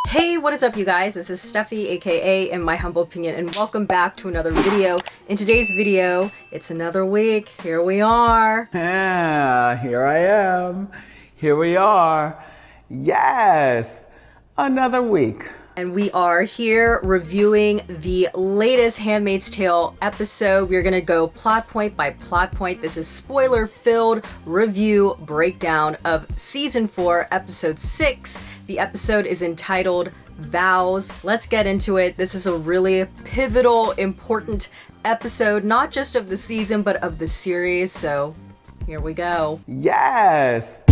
Hey, what is up you guys? This is Steffi, aka In My Humble Opinion, and welcome back to another video. In today's video, it's another week. Here we are. Yeah, here I am. Here we are. Yes, another week. And we are here reviewing the latest Handmaid's Tale episode. We're gonna go plot point by plot point. This is spoiler-filled review breakdown of Season 4, Episode 6. The episode is entitled Vows. Let's get into it. This is a really pivotal, important episode, not just of the season, but of the series. So here we go. Yes.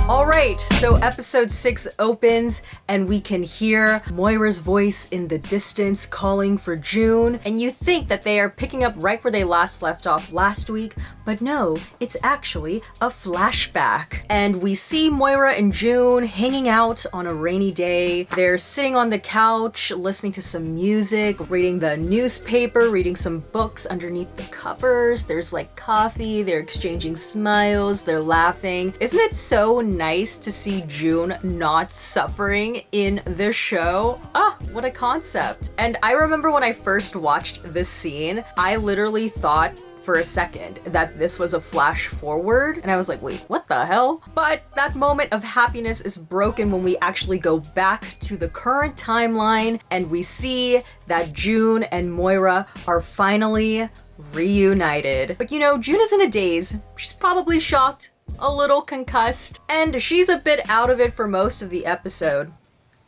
Alright, so episode 6 opens and we can hear Moira's voice in the distance calling for June, and you think that they are picking up right where they last left off last week, but no, it's actually a flashback. And we see Moira and June hanging out on a rainy day. They're sitting on the couch, listening to some music, reading the newspaper, reading some books underneath the covers. There's like coffee, they're exchanging smiles, they're laughing. Isn't it so nice to see June not suffering in the show? Ah, what a concept. And I remember when I first watched this scene, I literally thought for a second that this was a flash forward, and I was like, wait, what the hell? But that moment of happiness is broken when we actually go back to the current timeline and we see that June and Moira are finally reunited. But you know, June is in a daze. She's probably shocked, a little concussed, and she's a bit out of it for most of the episode.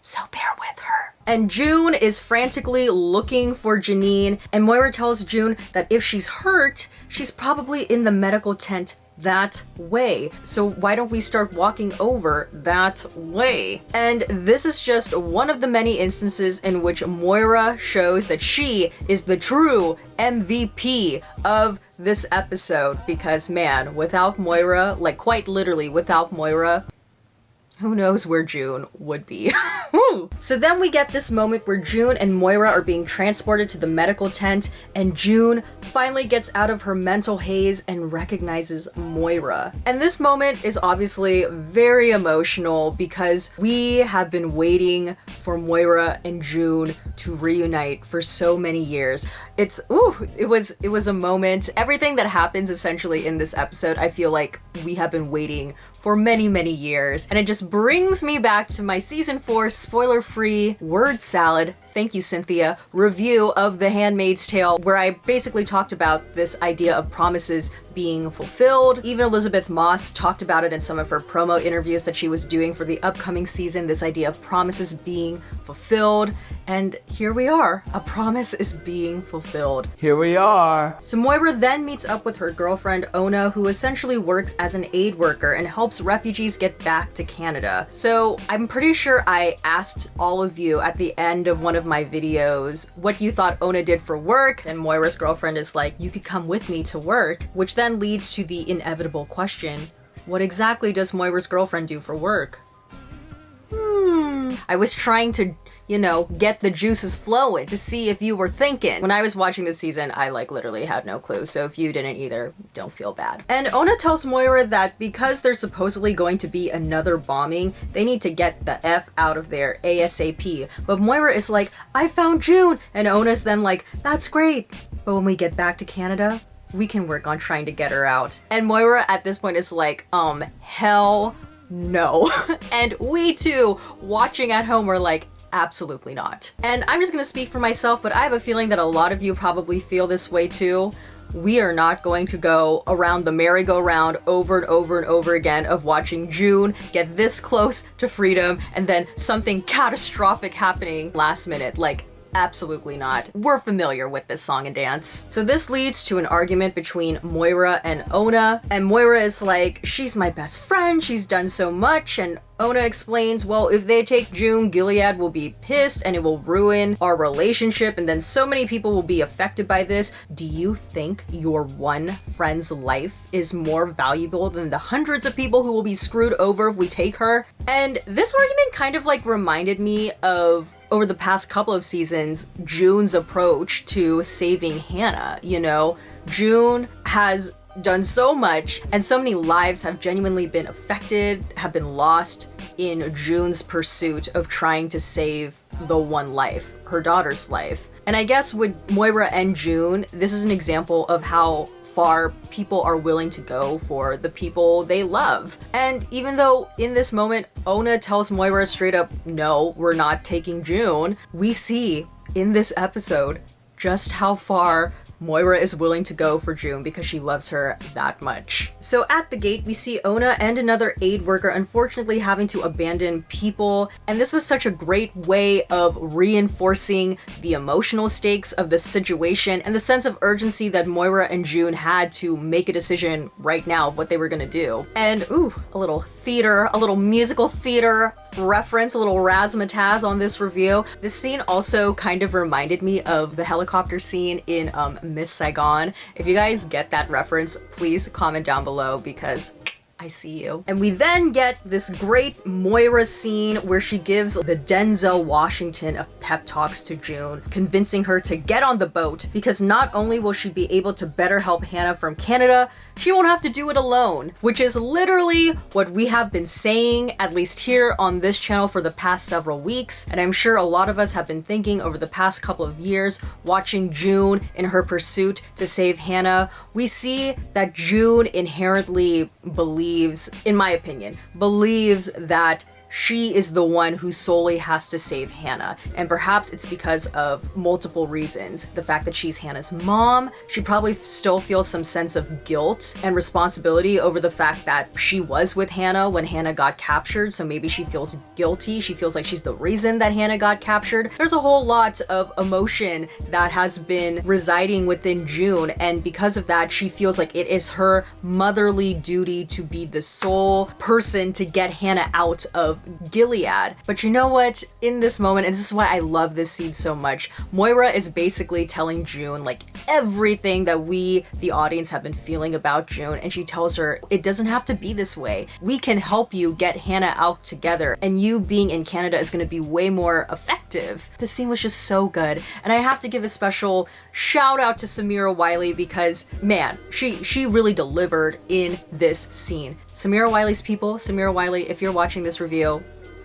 So bear with her. And June is frantically looking for Janine, and Moira tells June that if she's hurt, she's probably in the medical tent that way. So why don't we start walking over that way? And this is just one of the many instances in which Moira shows that she is the true MVP of this episode, because man, without Moira, like quite literally without Moira, who knows where June would be. So then we get this moment where June and Moira are being transported to the medical tent, and June finally gets out of her mental haze and recognizes Moira. And this moment is obviously very emotional because we have been waiting for Moira and June to reunite for so many years. It was a moment. Everything that happens essentially in this episode, I feel like we have been waiting for many, many years. And it just brings me back to my season 4 spoiler-free word salad, thank you Cynthia, review of The Handmaid's Tale, where I basically talked about this idea of promises being fulfilled. Even Elizabeth Moss talked about it in some of her promo interviews that she was doing for the upcoming season, this idea of promises being fulfilled. And here we are, a promise is being fulfilled. Here we are. So Moira then meets up with her girlfriend Ona, who essentially works as an aid worker and helps refugees get back to Canada. So I'm pretty sure I asked all of you at the end of one of my videos what you thought Ona did for work, and Moira's girlfriend is like, you could come with me to work, which then leads to the inevitable question, what exactly does Moira's girlfriend do for work? I was trying to, you know, get the juices flowing to see if you were thinking. When I was watching this season, I like literally had no clue, so if you didn't either, don't feel bad. And Ona tells Moira that because there's supposedly going to be another bombing, they need to get the F out of there ASAP. But Moira is like, I found June! And Ona's then like, that's great, but when we get back to Canada, we can work on trying to get her out. And Moira at this point is like, hell no. And we too, watching at home, are like, absolutely not. And I'm just gonna speak for myself, but I have a feeling that a lot of you probably feel this way too. We are not going to go around the merry-go-round over and over and over again of watching June get this close to freedom and then something catastrophic happening last minute. Like, absolutely not. We're familiar with this song and dance. So this leads to an argument between Moira and Ona, and Moira is like, she's my best friend, she's done so much, and Ona explains, well, if they take June, Gilead will be pissed and it will ruin our relationship, and then so many people will be affected by this. Do you think your one friend's life is more valuable than the hundreds of people who will be screwed over if we take her? And this argument kind of like reminded me of, over the past couple of seasons, June's approach to saving Hannah. You know, June has done so much, and so many lives have genuinely been affected, have been lost in June's pursuit of trying to save the one life, her daughter's life. And I guess with Moira and June, this is an example of how far people are willing to go for the people they love. And even though in this moment, Ona tells Moira straight up, no, we're not taking June, we see in this episode just how far Moira is willing to go for June because she loves her that much. So at the gate, we see Ona and another aid worker unfortunately having to abandon people, and this was such a great way of reinforcing the emotional stakes of the situation and the sense of urgency that Moira and June had to make a decision right now of what they were gonna do. And ooh, a little theater, a little musical theater reference, a little razzmatazz on this review. This scene also kind of reminded me of the helicopter scene in Miss Saigon. If you guys get that reference, please comment down below because I see you. And we then get this great Moira scene where she gives the Denzel Washington of pep talks to June, convincing her to get on the boat because not only will she be able to better help Hannah from Canada, she won't have to do it alone, which is literally what we have been saying, at least here on this channel for the past several weeks. And I'm sure a lot of us have been thinking over the past couple of years, watching June in her pursuit to save Hannah. We see that June inherently believes, in my opinion, believes that she is the one who solely has to save Hannah. And perhaps it's because of multiple reasons. The fact that she's Hannah's mom, she probably still feels some sense of guilt and responsibility over the fact that she was with Hannah when Hannah got captured. So maybe she feels guilty. She feels like she's the reason that Hannah got captured. There's a whole lot of emotion that has been residing within June. And because of that, she feels like it is her motherly duty to be the sole person to get Hannah out of Gilead. But you know what? In this moment, and this is why I love this scene so much, Moira is basically telling June like everything that we, the audience, have been feeling about June, and she tells her it doesn't have to be this way. We can help you get Hannah out together, and you being in Canada is going to be way more effective. The scene was just so good, and I have to give a special shout out to Samira Wiley because man, she really delivered in this scene. Samira Wiley's people, Samira Wiley, if you're watching this review,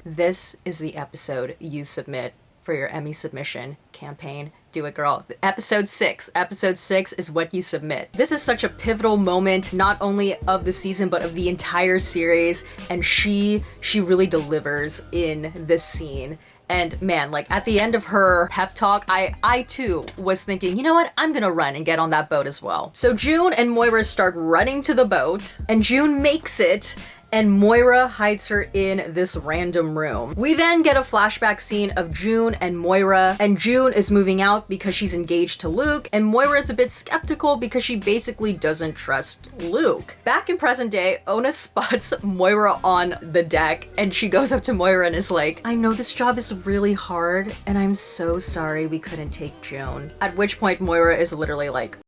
this is the episode you submit for your Emmy submission campaign. Do it, girl. Episode 6. Episode 6 is what you submit. This is such a pivotal moment, not only of the season, but of the entire series, and she really delivers in this scene. And man, like at the end of her pep talk, I too was thinking, you know what? I'm gonna run and get on that boat as well. So June and Moira start running to the boat, and June makes it, and Moira hides her in this random room. We then get a flashback scene of June and Moira, and June is moving out because she's engaged to Luke, and Moira is a bit skeptical because she basically doesn't trust Luke. Back in present day, Ona spots Moira on the deck, and she goes up to Moira and is like, I know this job is really hard, and I'm so sorry we couldn't take June. At which point Moira is literally like,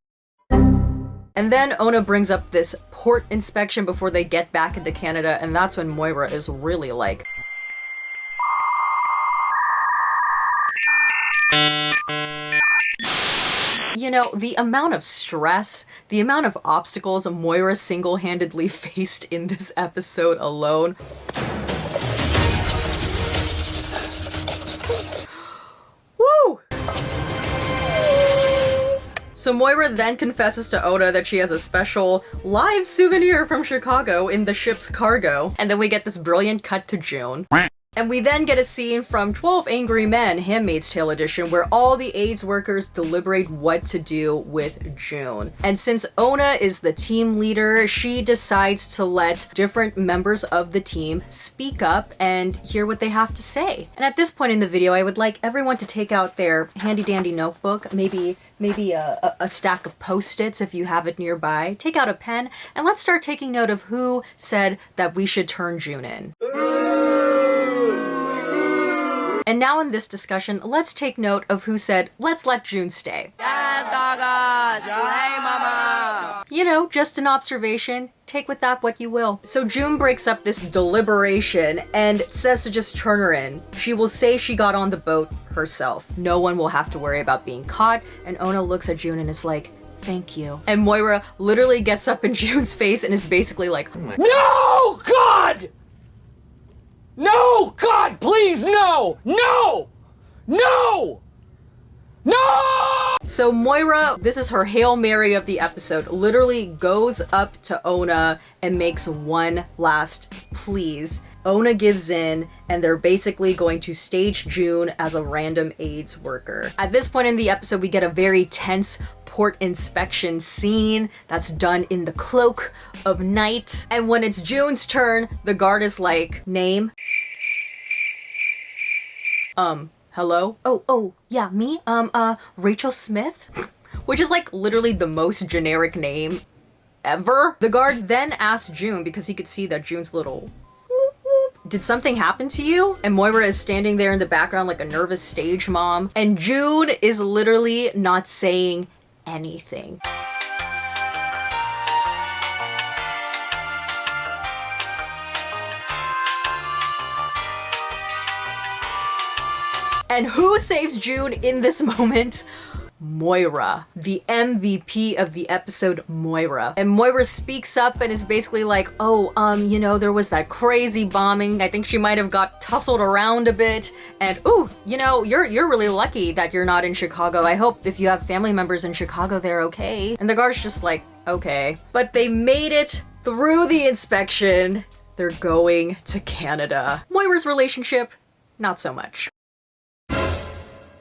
and then Ona brings up this port inspection before they get back into Canada, and that's when Moira is really like, you know, the amount of stress, the amount of obstacles Moira single-handedly faced in this episode alone. Woo! So Moira then confesses to Ona that she has a special live souvenir from Chicago in the ship's cargo. And then we get this brilliant cut to June. And we then get a scene from 12 Angry Men, Handmaid's Tale edition, where all the AIDS workers deliberate what to do with June. And since Ona is the team leader, she decides to let different members of the team speak up and hear what they have to say. And at this point in the video, I would like everyone to take out their handy dandy notebook, maybe a stack of Post-its if you have it nearby. Take out a pen, and let's start taking note of who said that we should turn June in. And now in this discussion, let's take note of who said, let's let June stay. Yes, doggos! Hey, mama! You know, just an observation. Take with that what you will. So June breaks up this deliberation and says to just turn her in. She will say she got on the boat herself. No one will have to worry about being caught. And Ona looks at June and is like, Thank you. And Moira literally gets up in June's face and is basically like, No, God! No, God, please, no! No! No! No! So Moira, this is her Hail Mary of the episode, literally goes up to Ona and makes one last please. Ona gives in, and they're basically going to stage June as a random AIDS worker. At this point in the episode, we get a very tense port inspection scene that's done in the cloak of night. And when it's June's turn, the guard is like, name? Hello? Oh, yeah, me? Rachel Smith? Which is like literally the most generic name ever. The guard then asks June, because he could see that June's little, did something happen to you? And Moira is standing there in the background like a nervous stage mom. And June is literally not saying anything. And who saves June in this moment? Moira, the MVP of the episode, Moira. And Moira speaks up and is basically like, there was that crazy bombing. I think she might have got tussled around a bit. And you're really lucky that you're not in Chicago. I hope if you have family members in Chicago, they're okay. And the guard's just like, okay. But they made it through the inspection. They're going to Canada. Moira's relationship, not so much.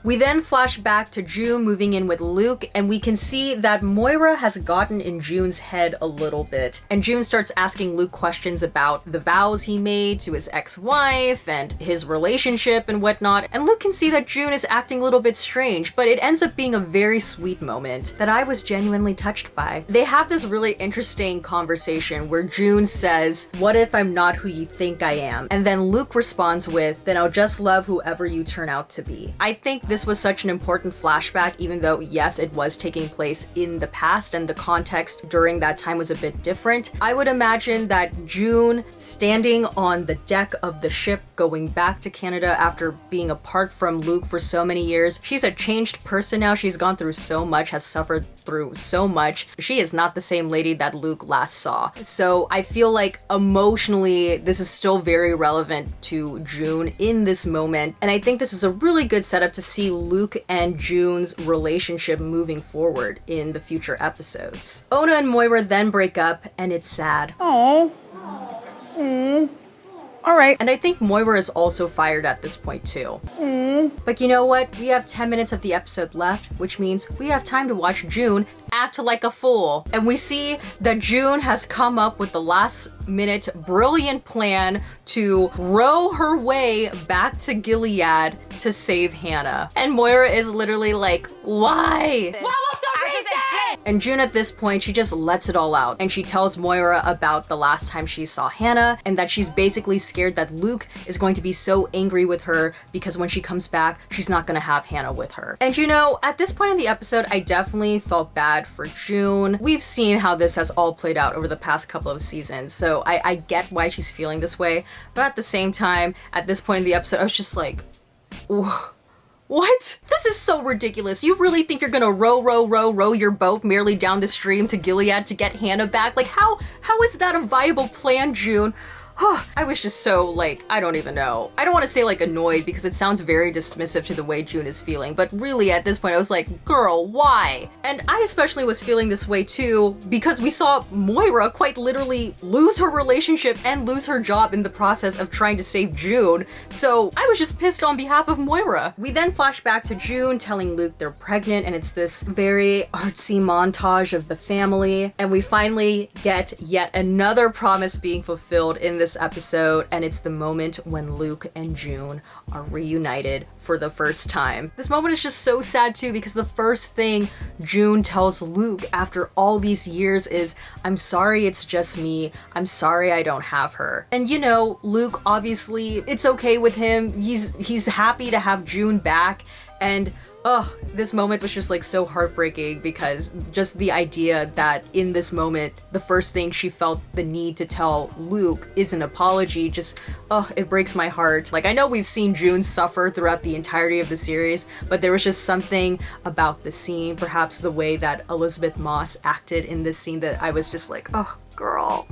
We then flash back to June moving in with Luke, and we can see that Moira has gotten in June's head a little bit. And June starts asking Luke questions about the vows he made to his ex-wife and his relationship and whatnot. And Luke can see that June is acting a little bit strange, but it ends up being a very sweet moment that I was genuinely touched by. They have this really interesting conversation where June says, "What if I'm not who you think I am?" And then Luke responds with, "Then I'll just love whoever you turn out to be." I think this was such an important flashback, even though, yes, it was taking place in the past and the context during that time was a bit different. I would imagine that June standing on the deck of the ship going back to Canada after being apart from Luke for so many years, she's a changed person now. She's gone through so much, has suffered through so much. She is not the same lady that Luke last saw. So I feel like emotionally, this is still very relevant to June in this moment. And I think this is a really good setup to see Luke and June's relationship moving forward in the future episodes. Ona and Moira then break up, and it's sad. Oh. All right. And I think Moira is also fired at this point too. But you know what? We have 10 minutes of the episode left, which means we have time to watch June act like a fool. And we see that June has come up with the last minute brilliant plan to row her way back to Gilead to save Hannah. And Moira is literally like, why? And June at this point, she just lets it all out. And she tells Moira about the last time she saw Hannah and that she's basically scared that Luke is going to be so angry with her because when she comes back, she's not gonna have Hannah with her. And at this point in the episode, I definitely felt bad for June. We've seen how this has all played out over the past couple of seasons, so I get why she's feeling this way. But at the same time, at this point in the episode, I was just like, what? This is so ridiculous. You really think you're gonna row your boat merely down the stream to Gilead to get Hannah back? Like, how is that a viable plan, June? I was just so, I don't even know. I don't want to say, annoyed because it sounds very dismissive to the way June is feeling, but really at this point I was like, girl, why? And I especially was feeling this way too because we saw Moira quite literally lose her relationship and lose her job in the process of trying to save June, so I was just pissed on behalf of Moira. We then flash back to June telling Luke they're pregnant, and it's this very artsy montage of the family, and we finally get yet another promise being fulfilled in this episode, and it's the moment when Luke and June are reunited for the first time. This moment is just so sad too because the first thing June tells Luke after all these years is, "I'm sorry it's just me. I'm sorry I don't have her." And Luke, obviously, it's okay with him. He's happy to have June back. And this moment was just like so heartbreaking, because just the idea that in this moment, the first thing she felt the need to tell Luke is an apology, just, it breaks my heart. Like, I know we've seen June suffer throughout the entirety of the series, but there was just something about the scene, perhaps the way that Elizabeth Moss acted in this scene, that I was just like, oh, girl.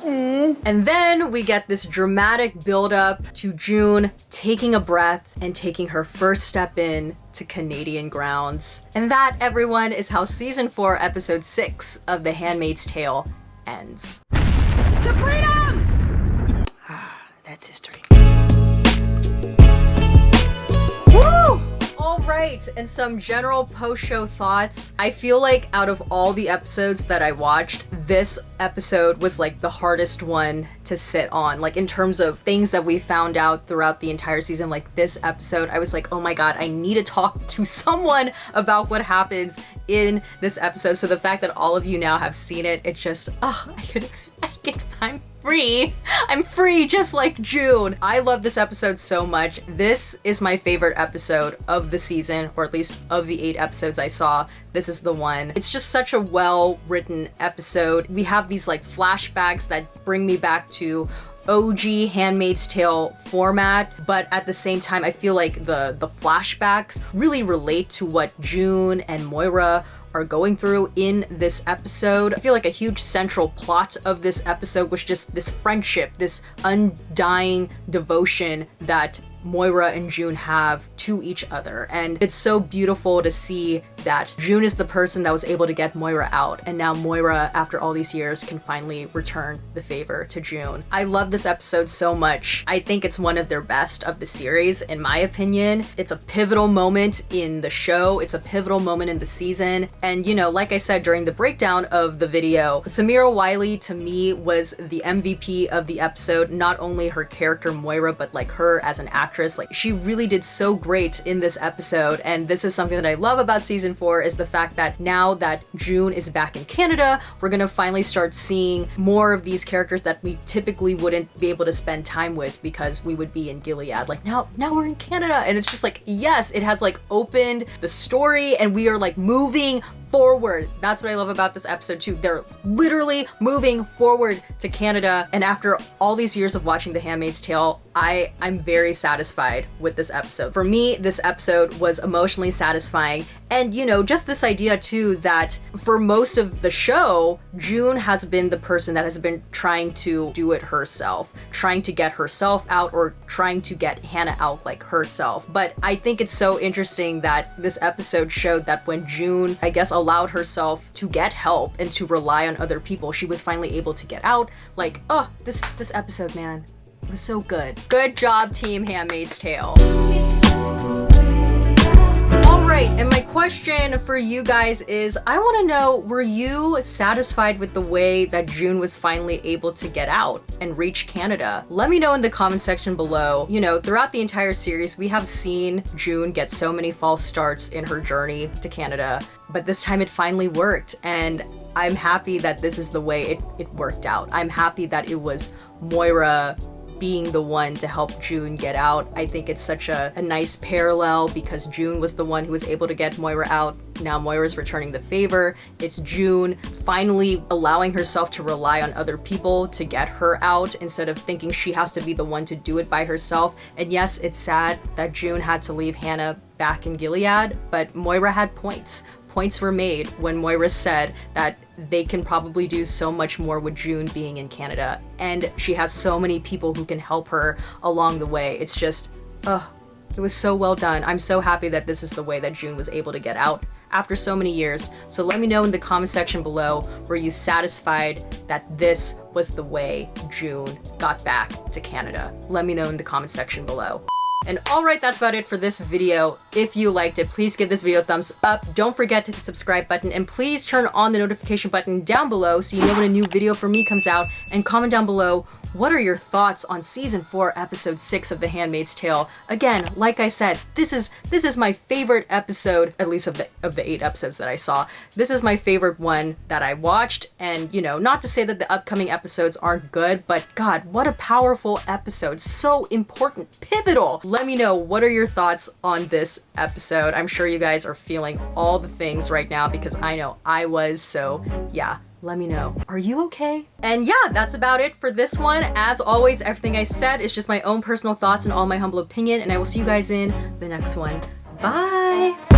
And then we get this dramatic build-up to June taking a breath and taking her first step in to Canadian grounds. And that, everyone, is how season 4, episode 6 of The Handmaid's Tale ends. To freedom! That's history. Woo! All right, and some general post-show thoughts. I feel like out of all the episodes that I watched, this episode was like the hardest one to sit on. Like, in terms of things that we found out throughout the entire season, like this episode, I was like, oh my god, I need to talk to someone about what happens in this episode. So the fact that all of you now have seen it, it just, I'm free. I'm free just like June. I love this episode so much. This is my favorite episode of the season, or at least of the 8 episodes I saw. This is the one. It's just such a well-written episode. We have these like flashbacks that bring me back to OG Handmaid's Tale format, but at the same time, I feel like the flashbacks really relate to what June and Moira are going through in this episode. I feel like a huge central plot of this episode was just this friendship, this undying devotion that Moira and June have to each other. And it's so beautiful to see that June is the person that was able to get Moira out, and now Moira, after all these years, can finally return the favor to June. I love this episode so much. I think it's one of their best of the series, in my opinion. It's a pivotal moment in the show. It's a pivotal moment in the season. And, you know, like I said during the breakdown of the video, Samira Wiley, to me, was the MVP of the episode. Not only her character Moira, but like her as an actress. Like, she really did so great in this episode. And this is something that I love about season 4, is the fact that now that June is back in Canada, we're gonna finally start seeing more of these characters that we typically wouldn't be able to spend time with because we would be in Gilead. Like, now we're in Canada, and it's just like, yes, it has like opened the story, and we are like moving forward. That's what I love about this episode too. They're literally moving forward to Canada, and after all these years of watching The Handmaid's Tale, I'm very satisfied with this episode. For me, this episode was emotionally satisfying, and you know, just this idea too that for most of the show, June has been the person that has been trying to do it herself, trying to get herself out, or trying to get Hannah out like herself. But I think it's so interesting that this episode showed that when June, I guess, allowed herself to get help and to rely on other people, she was finally able to get out. Like, oh, this episode, man, it was so good. Good job, Team Handmaid's Tale. Alright, and my question for you guys is, I want to know, were you satisfied with the way that June was finally able to get out and reach Canada? Let me know in the comment section below. You know, throughout the entire series, we have seen June get so many false starts in her journey to Canada, but this time it finally worked, and I'm happy that this is the way it worked out. I'm happy that it was Moira being the one to help June get out. I think it's such a nice parallel, because June was the one who was able to get Moira out. Now Moira's returning the favor. It's June finally allowing herself to rely on other people to get her out, instead of thinking she has to be the one to do it by herself. And yes, it's sad that June had to leave Hannah back in Gilead, but Moira had points. Points were made when Moira said that they can probably do so much more with June being in Canada, and she has so many people who can help her along the way. It's just, it was so well done. I'm so happy that this is the way that June was able to get out after so many years. So let me know in the comment section below, were you satisfied that this was the way June got back to Canada? Let me know in the comment section below. And alright, that's about it for this video. If you liked it, please give this video a thumbs up. Don't forget to hit the subscribe button, and please turn on the notification button down below so you know when a new video from me comes out. And comment down below, what are your thoughts on season 4, episode 6 of The Handmaid's Tale? Again, like I said, this is my favorite episode, at least of the 8 episodes that I saw. This is my favorite one that I watched, and you know, not to say that the upcoming episodes aren't good, but God, what a powerful episode. So important, pivotal. let me know, what are your thoughts on this episode? I'm sure you guys are feeling all the things right now because I know I was, so yeah. Let me know. Are you okay? And yeah, that's about it for this one. As always, everything I said is just my own personal thoughts and all my humble opinion, and I will see you guys in the next one. Bye!